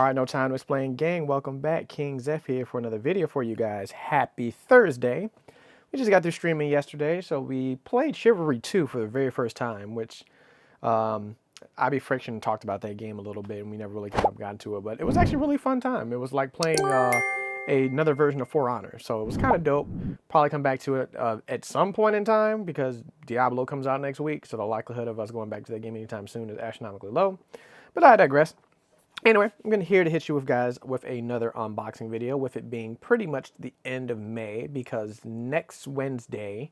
All right, no time to explain, gang. Welcome back. KingXeph here for another video for you guys. Happy Thursday. We just got through streaming yesterday, so we played Chivalry 2 for the very first time, which IB Friction talked about that game a little bit, and we never really got into it, but it was actually a really fun time. It was like playing another version of For Honor, so it was kind of dope. Probably come back to it at some point in time, because Diablo comes out next week, so the likelihood of us going back to that game anytime soon is astronomically low. But I digress. Anyway, I'm here to hit you with another unboxing video, with it being pretty much the end of May, because next Wednesday,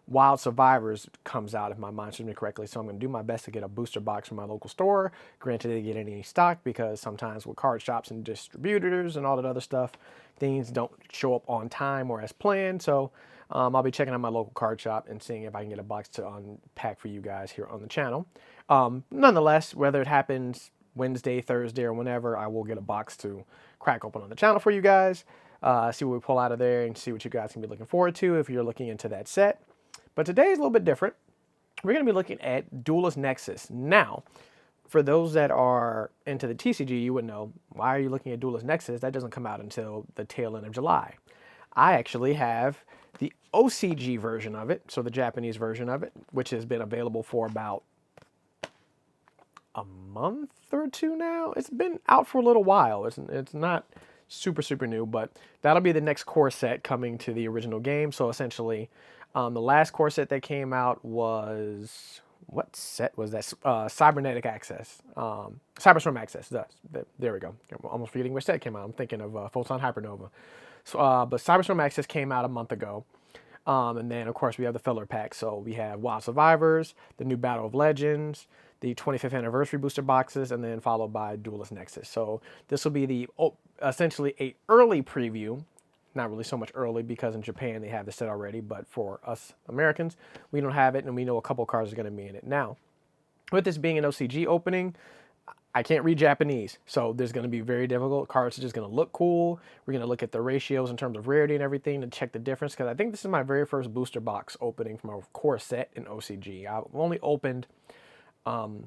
Wild Survivors comes out, if my mind serves me correctly. So I'm going to do my best to get a booster box from my local store. Granted, they get any stock, because sometimes with card shops and distributors and all that other stuff, things don't show up on time or as planned. So I'll be checking out my local card shop and seeing if I can get a box to unpack for you guys here on the channel. Nonetheless, whether it happens Wednesday, Thursday, or whenever, I will get a box to crack open on the channel for you guys, see what we pull out of there, and see what you guys can be looking forward to if you're looking into that set. But today is a little bit different. We're going to be looking at Duelist Nexus. Now, for those that are into the TCG, you would know, why are you looking at Duelist Nexus? That doesn't come out until the tail end of July. I actually have the OCG version of it, so the Japanese version of it, which has been available for about a month or two now. It's been out for a little while. It's not super new, but that'll be the next core set coming to the original game. So essentially, the last core set that came out was, what set was that? Cybernetic Access, Cyberstorm Access. There we go. I'm almost forgetting which set came out. I'm thinking of Photon Hypernova. So, but Cyberstorm Access came out a month ago. And then, of course, we have the filler pack. So we have Wild Survivors, the new Battle of Legends, the 25th anniversary booster boxes, and then followed by Duelist Nexus. So this will be the essentially a early preview. Not really so much early, because in Japan they have the set already, but for us Americans, we don't have it, and we know a couple cards are going to be in it. Now, with this being an OCG opening, I can't read Japanese, so there's going to be very difficult. Cards are just going to look cool. We're going to look at the ratios in terms of rarity and everything to check the difference, because I think this is my very first booster box opening from a core set in OCG. I've only opened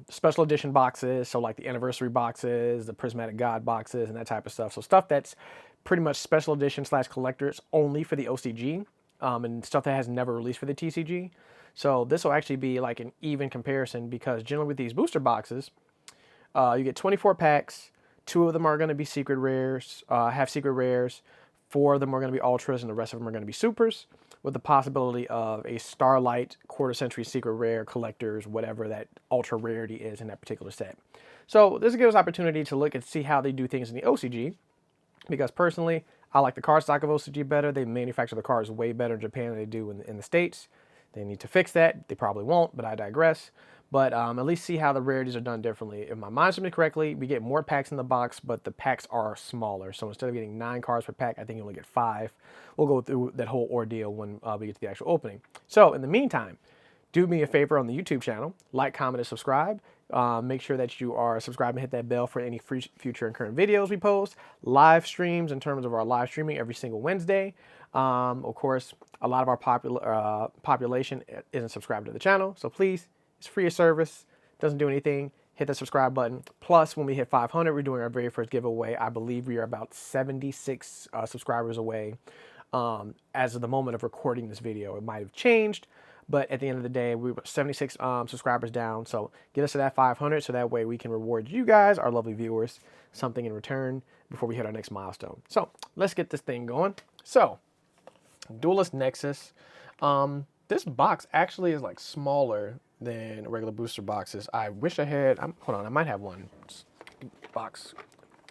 special edition boxes, so like the anniversary boxes, the Prismatic God boxes, and that type of stuff. So stuff that's pretty much special edition / collectors only for the OCG, and stuff that has never released for the TCG. So this will actually be like an even comparison, because generally with these booster boxes, you get 24 packs. 2 of them are going to be secret rares, have secret rares. 4 of them are going to be ultras, and the rest of them are going to be supers, with the possibility of a Starlight, quarter century secret rare, collectors, whatever that ultra rarity is in that particular set. So this gives us opportunity to look and see how they do things in the OCG, because personally, I like the card stock of OCG better. They manufacture the cards way better in Japan than they do in the States. They need to fix that. They probably won't, but I digress. But at least see how the rarities are done differently. If my mind serves me correctly, we get more packs in the box, but the packs are smaller. So instead of getting 9 cards per pack, I think you only get 5. We'll go through that whole ordeal when we get to the actual opening. So in the meantime, do me a favor on the YouTube channel. Like, comment, and subscribe. Make sure that you are subscribed and hit that bell for any future and current videos we post. Live streams, in terms of our live streaming every single Wednesday. Of course, a lot of our population isn't subscribed to the channel, so please, it's free of service, doesn't do anything. Hit the subscribe button. Plus, when we hit 500, we're doing our very first giveaway. I believe we are about 76 subscribers away as of the moment of recording this video. It might have changed, but at the end of the day, we were 76 subscribers down. So get us to that 500, so that way we can reward you guys, our lovely viewers, something in return before we hit our next milestone. So let's get this thing going. So, Duelist Nexus. This box actually is like smaller than regular booster boxes. I wish I had, hold on, I might have one box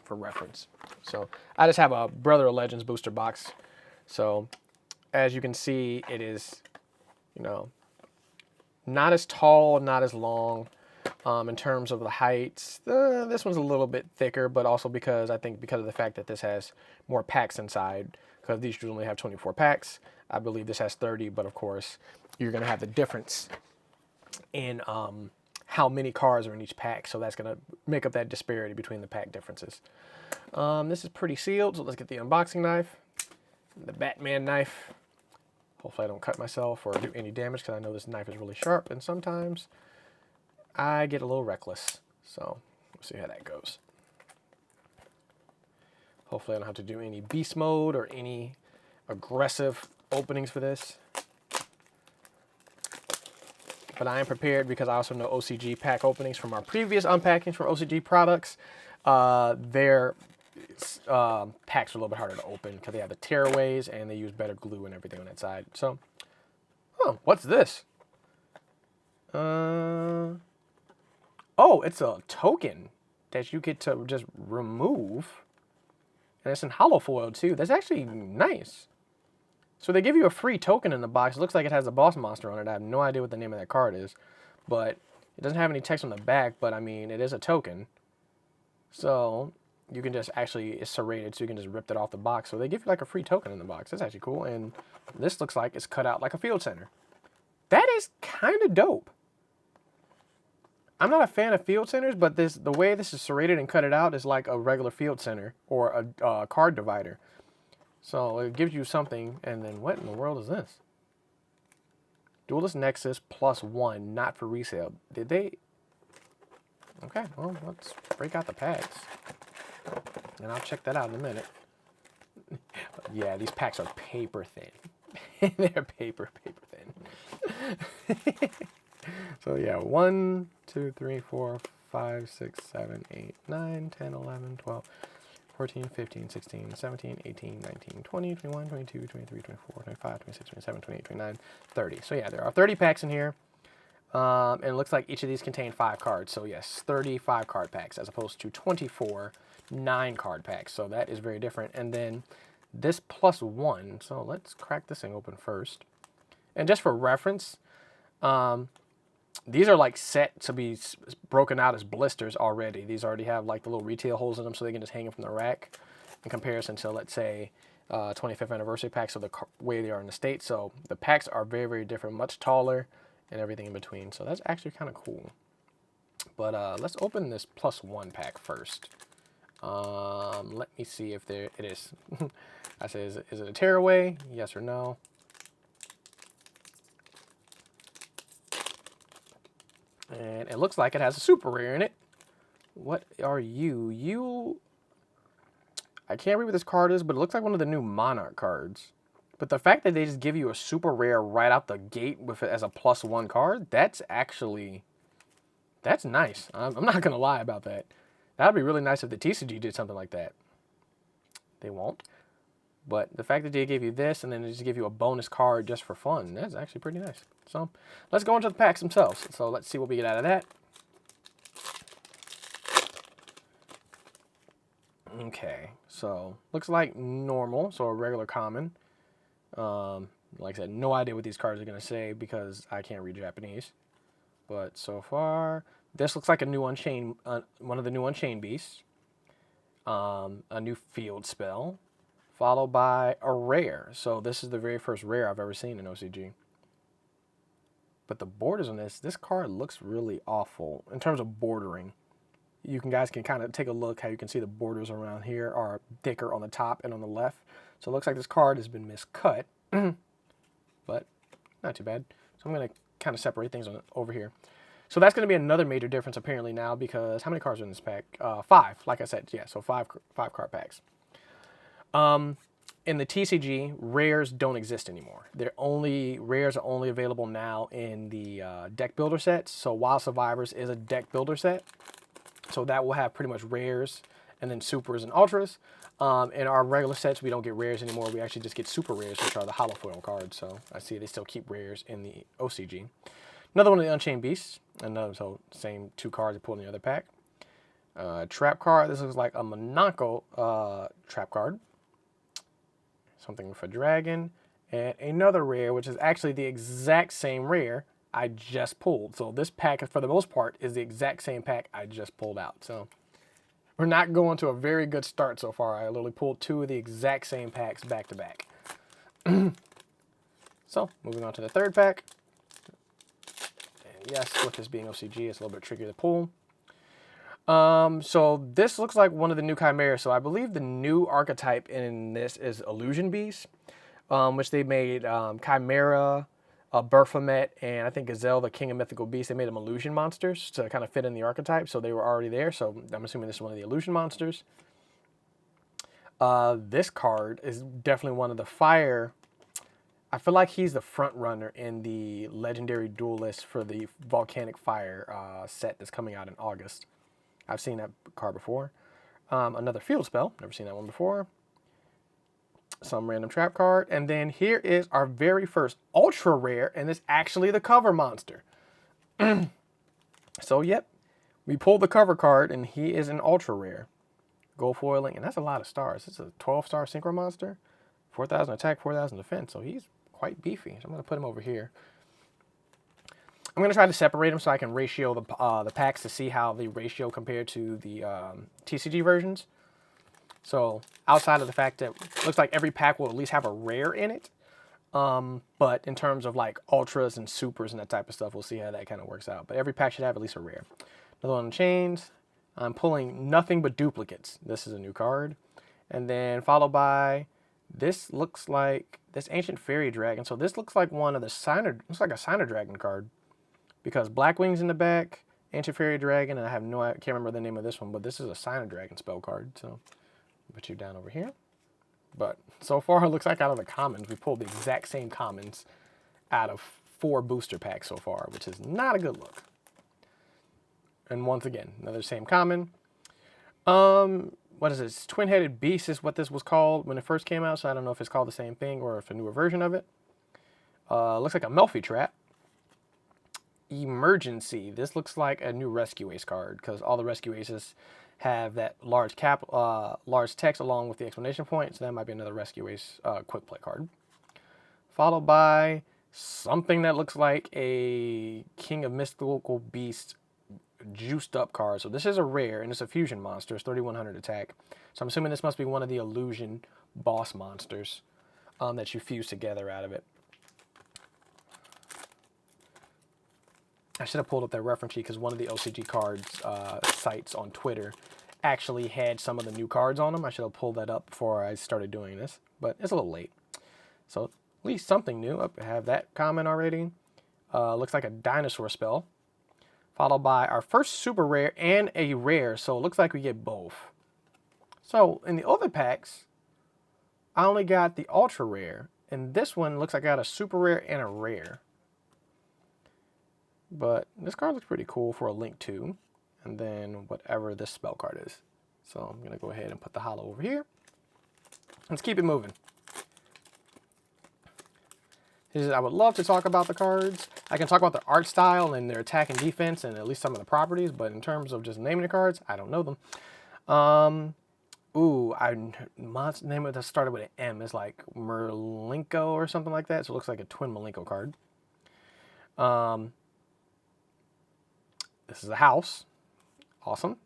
for reference. So I just have a Brother of Legends booster box. So as you can see, it is, you know, not as tall, not as long. In terms of the heights, this one's a little bit thicker, but also because of the fact that this has more packs inside, because these usually have 24 packs. I believe this has 30, but of course, you're going to have the difference in how many cards are in each pack, so that's going to make up that disparity between the pack differences. This is pretty sealed, so let's get the unboxing knife, the Batman knife. Hopefully I don't cut myself or do any damage, because I know this knife is really sharp, and sometimes I get a little reckless. So we'll see how that goes. Hopefully I don't have to do any beast mode or any aggressive openings for this. But I am prepared because I also know OCG pack openings from our previous unpackings from OCG products. Their packs are a little bit harder to open because they have the tearaways and they use better glue and everything on that side. So, oh, what's this? Oh, it's a token that you get to just remove. And it's in hollow foil too. That's actually nice. So they give you a free token in the box. It looks like it has a boss monster on it. I have no idea what the name of that card is. But it doesn't have any text on the back, but I mean, it is a token. So you can just actually, it's serrated, so you can just rip it off the box. So they give you like a free token in the box. That's actually cool. And this looks like it's cut out like a field center. That is kind of dope. I'm not a fan of field centers, but the way this is serrated and cut it out is like a regular field center or a card divider. So it gives you something, and then what in the world is this? Duelist Nexus +1, not for resale. Did they? Okay, well, let's break out the packs. And I'll check that out in a minute. Yeah, these packs are paper thin. They're paper thin. So yeah, 1, 2, 3, 4, 5, 6, 7, 8, 9, 10, 11, 12, 14, 15, 16, 17, 18, 19, 20, 21, 22, 23, 24, 25, 26, 27, 28, 29, 30. So yeah, there are 30 packs in here. And it looks like each of these contain 5 cards. So yes, 35 card packs as opposed to 24 9-card packs. So that is very different. And then this +1. So let's crack this thing open first. And just for reference, these are like set to be broken out as blisters already. These already have like the little retail holes in them so they can just hang them from the rack in comparison to, let's say, 25th anniversary packs, so the way they are in the States. So the packs are very, very different, much taller and everything in between. So that's actually kind of cool. But let's open this +1 pack first. Let me see if it is. I say, is it a tearaway? Yes or no? And it looks like it has a super rare in it. What are you? I can't read what this card is, but it looks like one of the new Monarch cards. But the fact that they just give you a super rare right out the gate with it as a +1 card, that's nice. I'm not going to lie about that. That would be really nice if the TCG did something like that. They won't. But the fact that they gave you this and then they just give you a bonus card just for fun, that's actually pretty nice. So let's go into the packs themselves. So let's see what we get out of that. Okay, so looks like normal, so a regular common. Like I said, no idea what these cards are going to say because I can't read Japanese. But so far, this looks like a new Unchained, one of the new Unchained beasts. A new field spell, followed by a rare. So this is the very first rare I've ever seen in OCG. But the borders on this card looks really awful in terms of bordering. You guys can kind of take a look how you can see the borders around here are thicker on the top and on the left. So it looks like this card has been miscut, but not too bad. So I'm going to kind of separate things over here. So that's going to be another major difference apparently now because how many cards are in this pack? 5, like I said. Yeah, so 5 card packs. In the TCG, rares don't exist anymore. Rares are only available now in the deck builder sets. So Wild Survivors is a deck builder set. So that will have pretty much rares and then supers and ultras. In our regular sets, we don't get rares anymore. We actually just get super rares, which are the hollow foil cards. So I see they still keep rares in the OCG. Another one of the Unchained Beasts. So same 2 cards I pulled in the other pack. Trap card. This looks like a Monaco trap card. Something for dragon. And another rare, which is actually the exact same rare I just pulled. So this pack, for the most part, is the exact same pack I just pulled out. So we're not going to a very good start so far. I literally pulled 2 of the exact same packs back to back. So moving on to the third pack. And yes, with this being OCG, it's a little bit trickier to pull. So this looks like one of the new Chimeras. So I believe the new archetype in this is Illusion Beast, which they made Chimera, Baphomet, and I think Gazelle, the King of Mythical Beasts. They made them illusion monsters to kind of fit in the archetype, so they were already there. So I'm assuming this is one of the illusion monsters. This card is definitely one of the fire. I feel like he's the front runner in the legendary duelist for the volcanic fire set that's coming out in August. I've seen that card before. Another field spell, never seen that one before. Some random trap card, and then here is our very first ultra rare, and it's actually the cover monster. So yep, we pulled the cover card, and he is an ultra rare. Gold foiling, and that's a lot of stars. It's a 12-star synchro monster, 4,000 attack, 4,000 defense, so he's quite beefy. So I'm going to put him over here. I'm going to try to separate them so I can ratio the packs to see how the ratio compared to the TCG versions. So outside of the fact that it looks like every pack will at least have a rare in it, but in terms of like ultras and supers and that type of stuff, we'll see how that kind of works out. But every pack should have at least a rare. Another one on chains. I'm pulling nothing but duplicates. This is a new card. And then followed by, this looks like this Ancient Fairy Dragon. So this looks like one of the Signer, looks like a Signer Dragon card. Because Black Wings in the back, Ancient Fairy Dragon, and I can't remember the name of this one, but this is a Signer Dragon spell card. So I'll put you down over here. But so far it looks like out of the commons, we pulled the exact same commons out of 4 booster packs so far, which is not a good look. And once again, another same common. What is this? Twin-Headed Beast is what this was called when it first came out, so I don't know if it's called the same thing or if a newer version of it. Looks like a Melfi Trap. Emergency. This looks like a new Rescue Ace card because all the Rescue Aces have that large text along with the exclamation point, so that might be another Rescue Ace quick play card. Followed by something that looks like a King of Mystical Beasts juiced up card. So this is a rare and it's a fusion monster. It's 3,100 attack. So I'm assuming this must be one of the illusion boss monsters that you fuse together out of it. I should have pulled up that reference sheet because one of the OCG cards sites on Twitter actually had some of the new cards on them. I should have pulled that up before I started doing this, but it's a little late. So at least something new. I have that comment already. Looks like a dinosaur spell. Followed by our first super rare and a rare, so it looks like we get both. So in the other packs, I only got the ultra rare, and this one looks like I got a super rare and a rare. But this card looks pretty cool for a Link 2, and then whatever this spell card is. So I'm going to go ahead and put the holo over here. Let's keep it moving. I would love to talk about the cards. I can talk about the art style and their attack and defense and at least some of the properties, but in terms of just naming the cards, I don't know them. Monster name that started with an M is like Merlinko or something like that. So it looks like a twin Malenko card. This is a house. Awesome.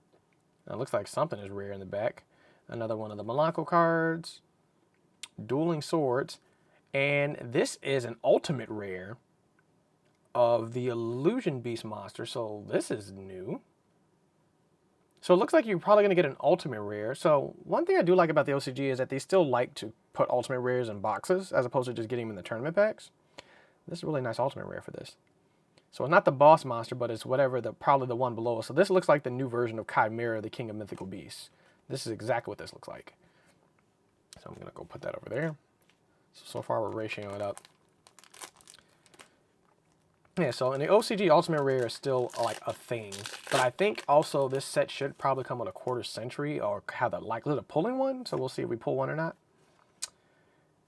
It looks like something is rare in the back. Another one of the Malenko cards. Dueling Swords. And this is an ultimate rare of the Illusion Beast monster. So this is new. So it looks like you're probably going to get an ultimate rare. So one thing I do like about the OCG is that they still like to put ultimate rares in boxes as opposed to just getting them in the tournament packs. This is a really nice ultimate rare for this. So it's not the boss monster, but it's whatever, probably the one below. So this looks like the new version of Chimera, the King of Mythical Beasts. This is exactly what this looks like. So I'm going to go put that over there. So far we're ratioing it up. Yeah, so in the OCG, Ultimate Rare is still like a thing. But I think also this set should probably come with a quarter century or have the likelihood of pulling one. So we'll see if we pull one or not.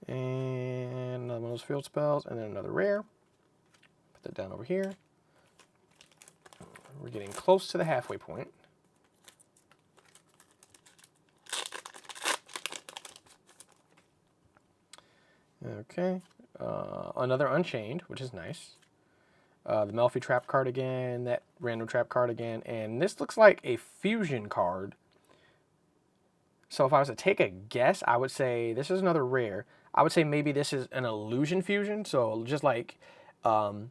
And another one of those field spells, and then another rare. Put that down over here. We're getting close to the halfway point. Okay, another Unchained, which is nice. The Melfi Trap card again, that random trap card again, and this looks like a fusion card. So if I was to take a guess, I would say this is another rare. I would say maybe this is an illusion fusion, so just like, you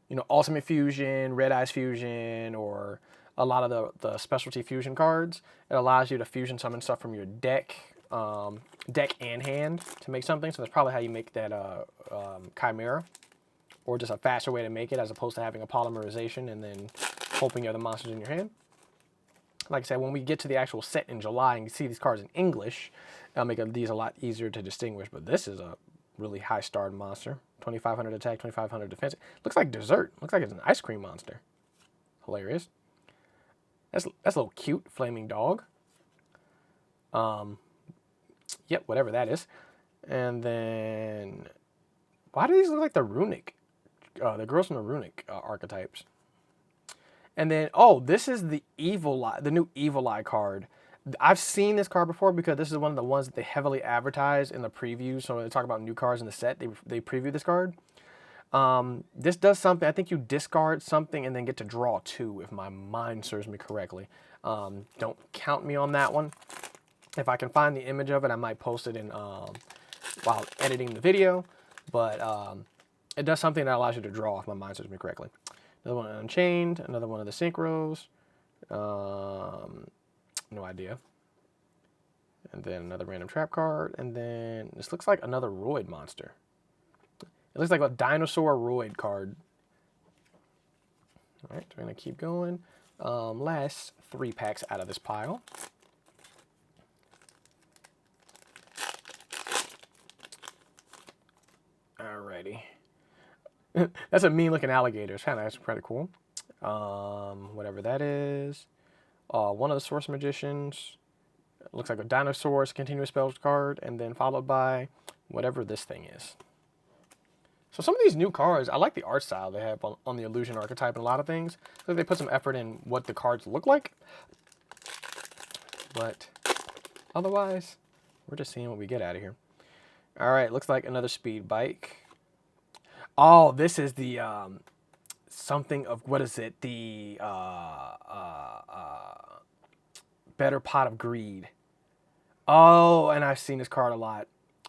know, Ultimate Fusion, Red Eyes Fusion, or a lot of the specialty fusion cards. It allows you to fusion summon stuff from your deck and hand to make something. So that's probably how you make that Chimera, or just a faster way to make it as opposed to having a polymerization and then hoping you have the monsters in your hand. Like I said, when we get to the actual set in July and you see these cards in English, it'll make these a lot easier to distinguish. But this is a really high starred monster. 2,500 attack, 2,500 defense. Looks like dessert. Looks like it's an ice cream monster. Hilarious. That's a little cute flaming dog. Yep, whatever that is. And then, why do these look like the runic? The girls from the runic archetypes. And then, oh, this is the Evil Eye, the new Evil Eye card. I've seen this card before because this is one of the ones that they heavily advertise in the preview. So when they talk about new cards in the set, they preview this card. This does something. I think you discard something and then get to draw 2, if my mind serves me correctly. Don't count me on that one. If I can find the image of it, I might post it in while editing the video. But it does something that allows you to draw, if my mind serves me correctly. Another one Unchained, another one of the Synchros. No idea. And then another random trap card. And then this looks like another Roid monster. It looks like a dinosaur Roid card. All right, we're going to keep going. Last 3 packs out of this pile. Alrighty. That's a mean looking alligator. It's kind of pretty cool. Whatever that is. One of the Source Magicians. Looks like a dinosaur's continuous spells card, and then followed by whatever this thing is. So some of these new cards, I like the art style they have on the illusion archetype and a lot of things. So they put some effort in what the cards look like. But otherwise, we're just seeing what we get out of here. All right, looks like another speed bike. Oh, this is the something of, what is it? The Better Pot of Greed. Oh, and I've seen this card a lot.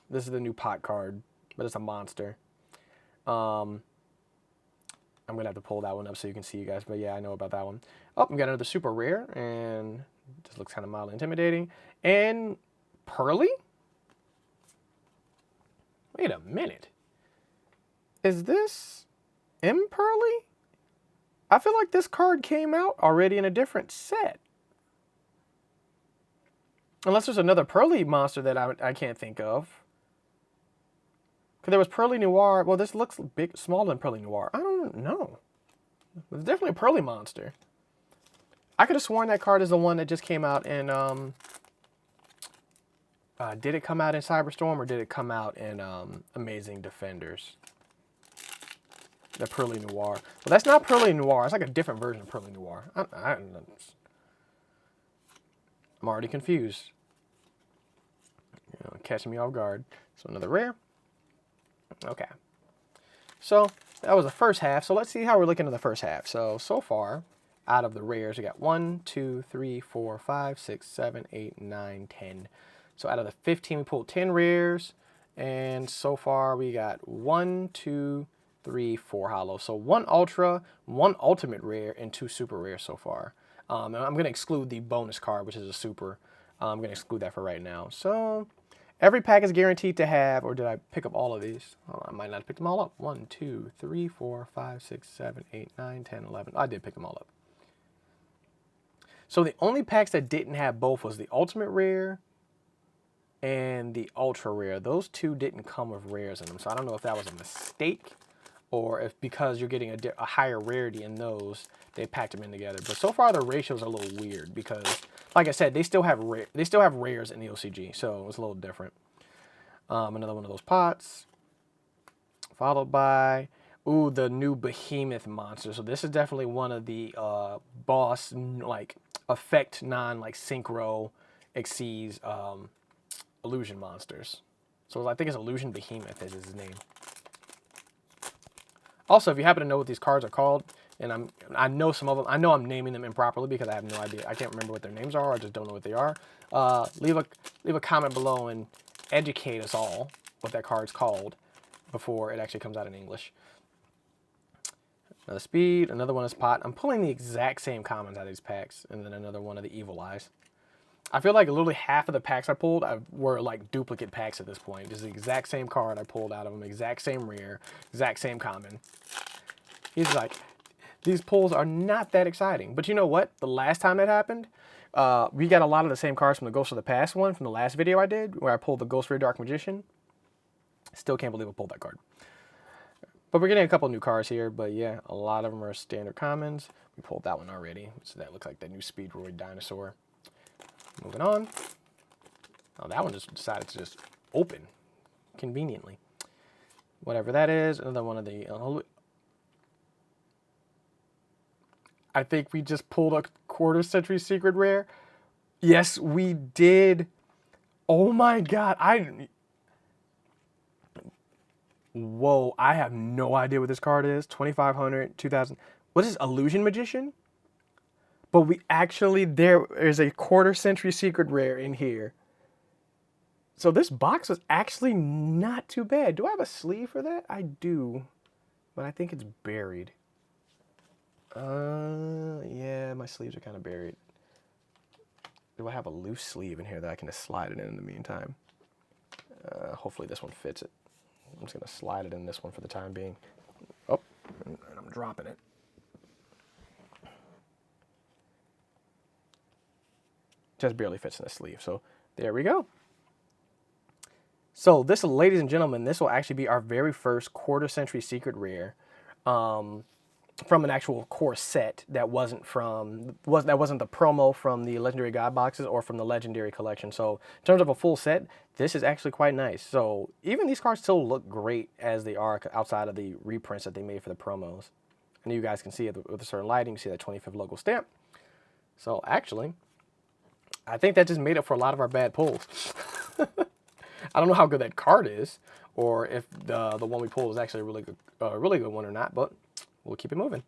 This is the new pot card, but it's a monster. I'm going to have to pull that one up so you can see, you guys. But yeah, I know about that one. Oh, we got another super rare, and this looks kind of mildly intimidating. And Pearly? Wait a minute. Is this M Pearly? I feel like this card came out already in a different set. Unless there's another Pearly monster that I can't think of. Because there was Pearly Noir. Well, this looks big, smaller than Pearly Noir. I don't know. It's definitely a Pearly monster. I could have sworn that card is the one that just came out in... did it come out in Cyberstorm or did it come out in Amazing Defenders? The Pearly Noir. Well, that's not Pearly Noir. It's like a different version of Pearly Noir. I'm already confused. Catching me off guard. So another rare. Okay. So that was the first half. So let's see how we're looking in the first half. So far, out of the rares, we got 1, 2, 3, 4, 5, 6, 7, 8, 9, 10. So out of the 15, we pulled 10 rares. And so far, we got 1, 2, 3, 4 holos. So 1 ultra, 1 ultimate rare, and 2 super rares so far. And I'm going to exclude the bonus card, which is a super. I'm going to exclude that for right now. So every pack is guaranteed to have, or did I pick up all of these? Oh, I might not have picked them all up. 1, 2, 3, 4, 5, 6, 7, 8, 9, 10, 11. I did pick them all up. So the only packs that didn't have both was the ultimate rare and the ultra rare. Those two didn't come with rares in them. So I don't know if that was a mistake or if because you're getting a higher rarity in those, they packed them in together. But so far the ratios are a little weird because, like I said, they still have rares in the OCG, so it's a little different. Another one of those pots, followed by the new Behemoth monster. So this is definitely one of the boss like effect synchro exceeds illusion monsters. So I think it's Illusion Behemoth is his name. Also, if you happen to know what these cards are called, and I know some of them, I know I'm naming them improperly because I have no idea. I can't remember what their names are. I just don't know what they are. Leave a comment below and educate us all what that card's called before it actually comes out in English. Another speed, another one is pot. I'm pulling the exact same commons out of these packs, and then another one of the Evil Eyes. I feel like literally half of the packs I pulled were like duplicate packs at this point. Just the exact same card I pulled out of them, exact same rare, exact same common. He's like, these pulls are not that exciting. But you know what? The last time that happened, We got a lot of the same cards from the Ghost of the Past one, from the last video I did, where I pulled the Ghost Ray Dark Magician. Still can't believe I pulled that card. But we're getting a couple new cards here, but yeah, a lot of them are standard commons. We pulled that one already, so that looks like that new Speedroid dinosaur. Moving on. Oh, that one just decided to just open conveniently. Whatever that is, another one of the... I think we just pulled a quarter-century secret rare. Yes, we did. Oh my god, Whoa, I have no idea what this card is. 2,500, 2,000. What is this, Illusion Magician? But we actually, there is a quarter-century secret rare in here. So this box was actually not too bad. Do I have a sleeve for that? I do, but I think it's buried. Yeah, my sleeves are kind of buried. Do I have a loose sleeve in here that I can just slide it in the meantime? Hopefully this one fits it. I'm just going to slide it in this one for the time being. Oh, and I'm dropping it. Just barely fits in the sleeve. So there we go. So this, ladies and gentlemen, this will actually be our very first quarter-century secret rare from an actual core set that wasn't the promo from the Legendary God boxes or from the Legendary collection. So in terms of a full set, this is actually quite nice. So even these cards still look great as they are outside of the reprints that they made for the promos. And you guys can see it with a certain lighting. You see that 25th logo stamp. So actually, I think that just made up for a lot of our bad pulls. I don't know how good that card is, or if the one we pulled is actually a really good one or not, but we'll keep it moving.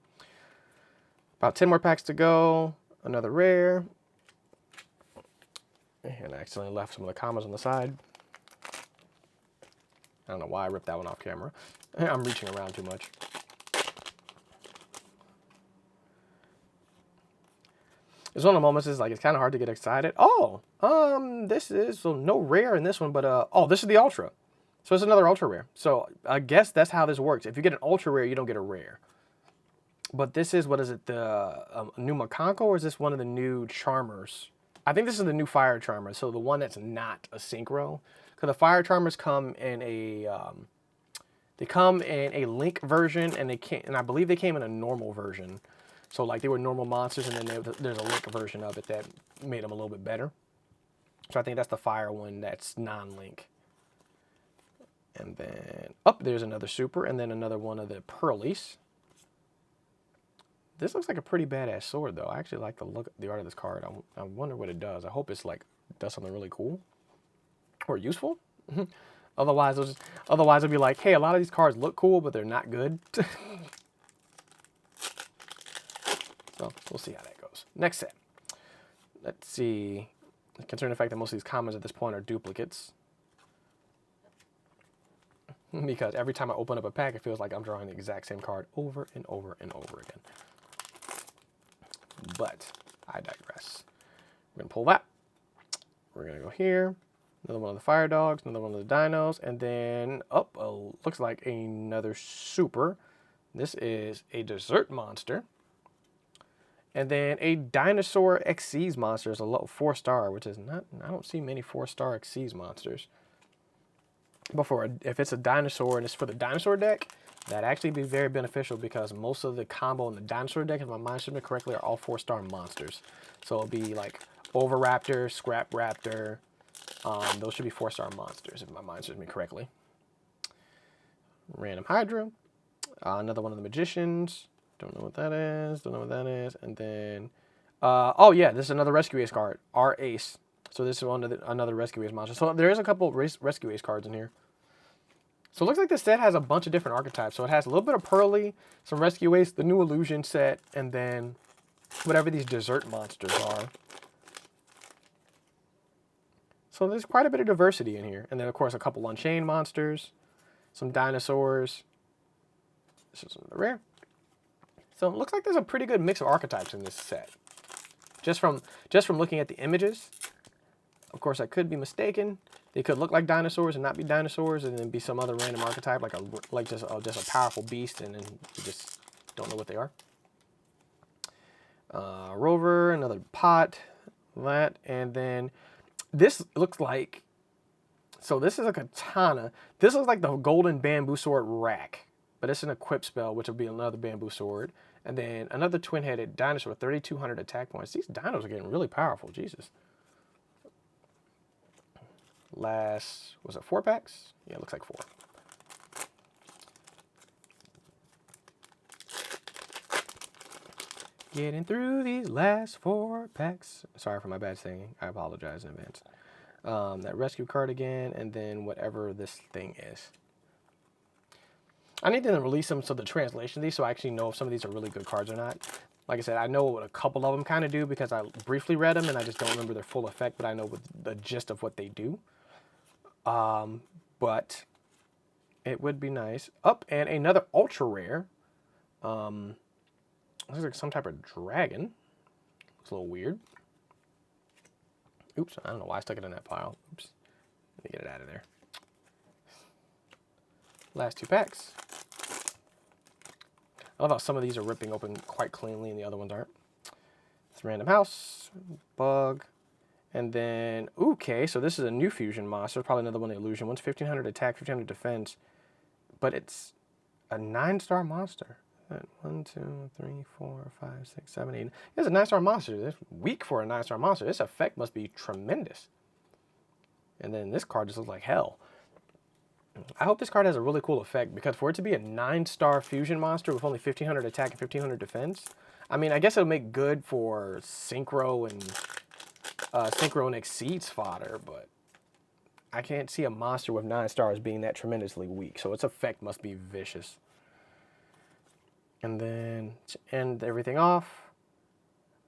About 10 more packs to go. Another rare. And I accidentally left some of the commas on the side. I don't know why I ripped that one off camera. I'm reaching around too much. It's one of the moments is like it's kind of hard to get excited. Oh, this is so no rare in this one, but oh, this is the ultra. So it's another ultra rare. So I guess that's how this works. If you get an ultra rare, you don't get a rare. But this is, what is it, the new Makonko, or is this one of the new Charmers? I think this is the new Fire Charmer, so the one that's not a synchro. Because the Fire Charmers come in a Link version, and I believe they came in a normal version. So like they were normal monsters, and then there's a Link version of it that made them a little bit better. So I think that's the Fire one that's non-Link. And then there's another Super, and then another one of the Pearlies. This looks like a pretty badass sword, though. I actually like the art of this card. I wonder what it does. I hope it's like does something really cool or useful. Otherwise, it'll be like, hey, a lot of these cards look cool, but they're not good. So we'll see how that goes. Next set. Let's see. Considering the fact that most of these commons at this point are duplicates, because every time I open up a pack, it feels like I'm drawing the exact same card over and over and over again. But I digress. We're going to pull that. We're going to go here. Another one of the Fire Dogs, another one of the Dinos, and then, looks like another Super. This is a Dessert Monster. And then a Dinosaur Xyz monster is a low 4-star, which is not, I don't see many 4-star Xyz monsters. But if it's a dinosaur and it's for the dinosaur deck, that'd actually be very beneficial because most of the combo in the dinosaur deck, if my mind serves me correctly, are all 4-star monsters. So it'll be like Oviraptor, Scrap Raptor. Those should be 4-star monsters if my mind serves me correctly. Random Hydra. Another one of the Magicians. Don't know what that is. Don't know what that is. And then, oh yeah, this is another Rescue Ace card. Our Ace. So this is another Rescue Ace monster. So there is a couple of Rescue Ace cards in here. So it looks like this set has a bunch of different archetypes. So it has a little bit of Pearly, some Rescue Ace, the new Illusion set, and then whatever these dessert monsters are. So there's quite a bit of diversity in here. And then, of course, a couple Unchained monsters, some dinosaurs. This is another rare. So it looks like there's a pretty good mix of archetypes in this set. Just from looking at the images. Of course, I could be mistaken. They could look like dinosaurs and not be dinosaurs, and then be some other random archetype, like just a powerful beast, and then you just don't know what they are. Rover, another pot, that. And then this looks like, so this is a katana. This looks like the golden bamboo sword rack, but it's an equip spell, which will be another bamboo sword. And then another twin-headed dinosaur, 3,200 attack points. These dinos are getting really powerful, Jesus. Last, was it 4 packs? Yeah, it looks like 4. Getting through these last 4 packs. Sorry for my bad singing. I apologize in advance. That rescue card again, and then whatever this thing is. I need to release them so the translation of these so I actually know if some of these are really good cards or not. Like I said, I know what a couple of them kind of do because I briefly read them and I just don't remember their full effect, but I know what the gist of what they do. But it would be nice. And another ultra rare. Looks like some type of dragon. Looks a little weird. Oops, I don't know why I stuck it in that pile. Oops. Let me get it out of there. Last 2 packs. I love how some of these are ripping open quite cleanly and the other ones aren't. It's Random House, Bug, and then, okay, so this is a new fusion monster. Probably another one of the illusion ones. 1,500 attack, 1,500 defense, but it's a 9-star monster. 1, 2, 3, 4, 5, 6, 7, 8. It's a 9-star monster. It's weak for a 9-star monster. This effect must be tremendous. And then this card just looks like hell. I hope this card has a really cool effect because for it to be a 9-star fusion monster with only 1,500 attack and 1,500 defense, I mean, I guess it'll make good for Synchro and Exceeds fodder, but I can't see a monster with 9 stars being that tremendously weak. So its effect must be vicious. And then to end everything off,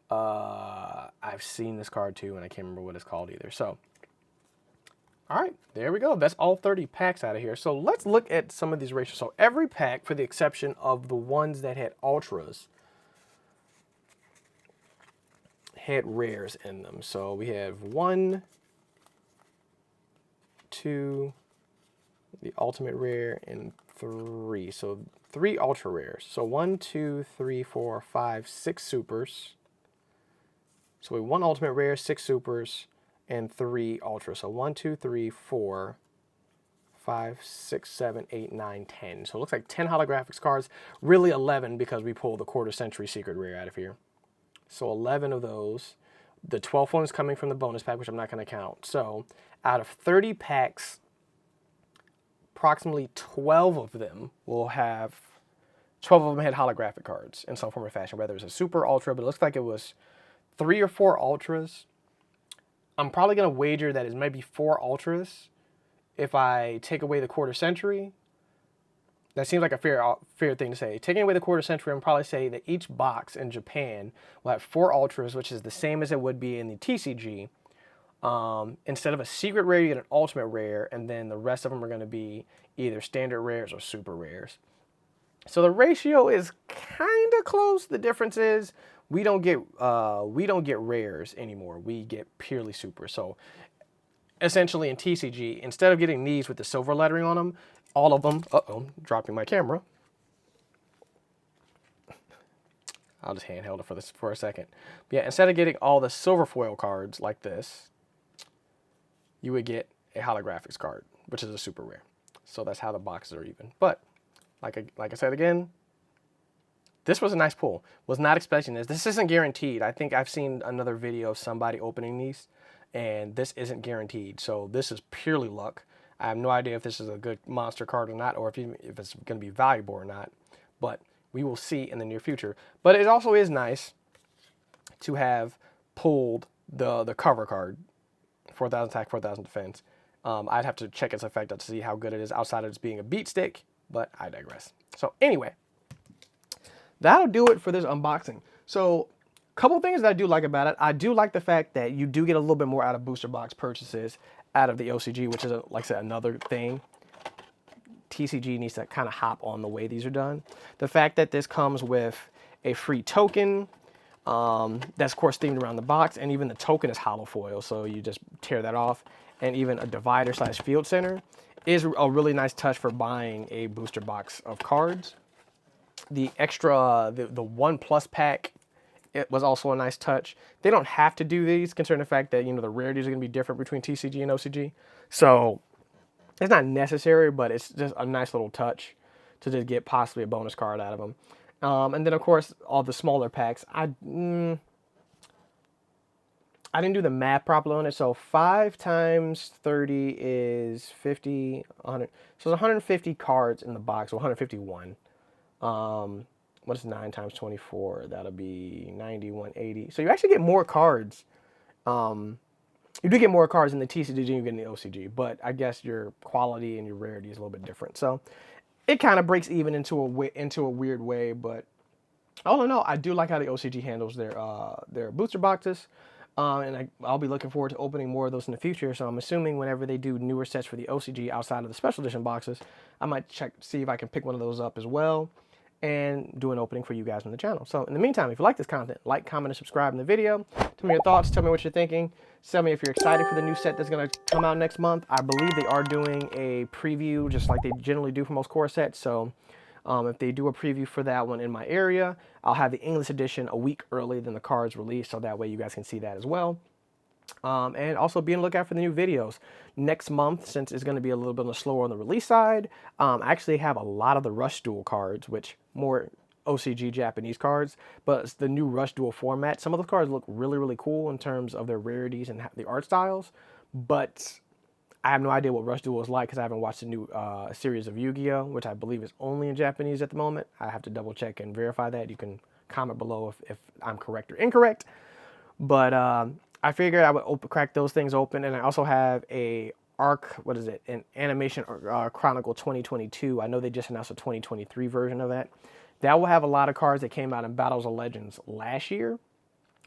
I've seen this card too, and I can't remember what it's called either. So, all right, there we go. That's all 30 packs out of here. So let's look at some of these ratios. So every pack, for the exception of the ones that had ultras, had rares in them. So we have 1, 2, the ultimate rare, and 3. So 3 ultra rares. So 1, 2, 3, 4, 5, 6 supers. So we have 1 ultimate rare, 6 supers, and 3 ultra. So 1, 2, 3, 4, 5, 6, 7, 8, 9, 10. So it looks like 10 holographics cards. Really 11 because we pulled the quarter century secret rare out of here. So 11 of those. The 12th one is coming from the bonus pack, which I'm not going to count. So out of 30 packs, approximately 12 of them will have, 12 of them had holographic cards in some form or fashion, whether it was a super ultra, but it looks like it was 3 or 4 ultras. I'm probably going to wager that it might be 4 ultras if I take away the quarter century. That seems like a fair thing to say. Taking away the quarter century, I'm probably say that each box in Japan will have 4 ultras, which is the same as it would be in the TCG. Instead of a secret rare, you get an ultimate rare, and then the rest of them are going to be either standard rares or super rares. So the ratio is kind of close. The difference is we don't get rares anymore. We get purely super. So essentially in TCG, instead of getting these with the silver lettering on them, all of them, dropping my camera. I'll just handheld it for a second. But yeah, instead of getting all the silver foil cards like this, you would get a holographics card, which is a super rare. So that's how the boxes are even. But like I said again, this was a nice pull. Was not expecting this. This isn't guaranteed. I think I've seen another video of somebody opening these, and this isn't guaranteed. So this is purely luck. I have no idea if this is a good monster card or not, or if it's going to be valuable or not. But we will see in the near future. But it also is nice to have pulled the cover card, 4,000 attack, 4,000 defense. I'd have to check its effect out to see how good it is outside of just being a beat stick, but I digress. So anyway, that'll do it for this unboxing. So a couple things that I do like about it. I do like the fact that you do get a little bit more out of booster box purchases out of the OCG, which is, like I said, another thing. TCG needs to kind of hop on the way these are done. The fact that this comes with a free token, that's of course themed around the box, and even the token is hollow foil, so you just tear that off, and even a divider / field center is a really nice touch for buying a booster box of cards. The extra, the 1+ pack It was also a nice touch. They don't have to do these, considering the fact that, you know, the rarities are going to be different between TCG and OCG. So it's not necessary, but it's just a nice little touch to just get possibly a bonus card out of them. And then, of course, all the smaller packs. I didn't do the math properly on it. So 5 times 30 is 50, 100. So there's 150 cards in the box, or 151. What is 9 times 24? That'll be 90, 180. So you actually get more cards. You do get more cards in the TCG than you get in the OCG, but I guess your quality and your rarity is a little bit different. So it kind of breaks even into a weird way, but all in all, I do like how the OCG handles their booster boxes. And I'll be looking forward to opening more of those in the future. So I'm assuming whenever they do newer sets for the OCG outside of the special edition boxes, I might see if I can pick one of those up as well and do an opening for you guys on the channel. So in the meantime, if you like this content, like, comment, and subscribe in the video. Tell me your thoughts. Tell me what you're thinking. Tell me if you're excited for the new set that's going to come out next month. I believe they are doing a preview just like they generally do for most core sets. So if they do a preview for that one in my area, I'll have the English edition a week earlier than the cards release, so that way you guys can see that as well. And also be on the lookout for the new videos. Next month, since it's going to be a little bit slower on the release side, I actually have a lot of the Rush Duel cards, which more OCG Japanese cards, but it's the new Rush Duel format. Some of those cards look really, really cool in terms of their rarities and the art styles, but I have no idea what Rush Duel is like because I haven't watched the new series of Yu-Gi-Oh!, which I believe is only in Japanese at the moment. I have to double check and verify that. You can comment below if I'm correct or incorrect. But I figured I would crack those things open, and I also have an Animation Chronicle 2022. I know they just announced a 2023 version of that. That will have a lot of cards that came out in Battles of Legends last year,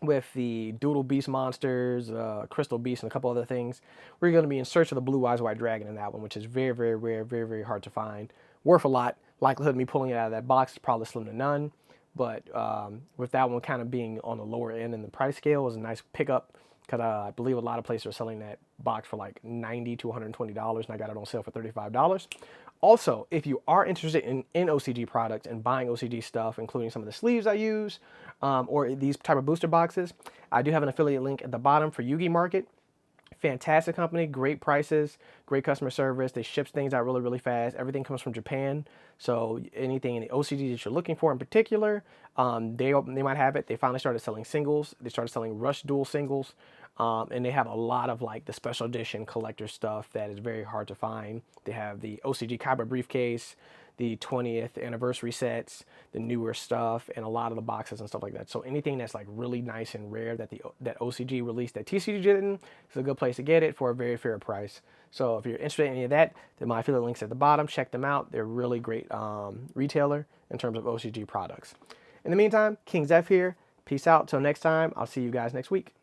with the Doodle Beast monsters, Crystal Beast, and a couple other things. We're going to be in search of the Blue Eyes White Dragon in that one, which is very, very rare, very, very hard to find. Worth a lot. Likelihood of me pulling it out of that box is probably slim to none. But with that one kind of being on the lower end in the price scale, it was a nice pickup, because I believe a lot of places are selling that box for like $90 to $120, and I got it on sale for $35. Also, if you are interested in OCG products and buying OCG stuff, including some of the sleeves I use, or these type of booster boxes, I do have an affiliate link at the bottom for Yugi Market. Fantastic company, great prices, great customer service. They ship things out really, really fast. Everything comes from Japan. So anything in the OCG that you're looking for in particular, they might have it. They finally started selling singles. They started selling Rush Duel singles. And they have a lot of like the special edition collector stuff that is very hard to find. They have the OCG Kyber briefcase, the 20th anniversary sets, the newer stuff, and a lot of the boxes and stuff like that. So anything that's like really nice and rare that that OCG released that TCG didn't, is a good place to get it for a very fair price. So if you're interested in any of that, then my affiliate links at the bottom. Check them out. They're a really great retailer in terms of OCG products. In the meantime, KingXeph here. Peace out. Till next time. I'll see you guys next week.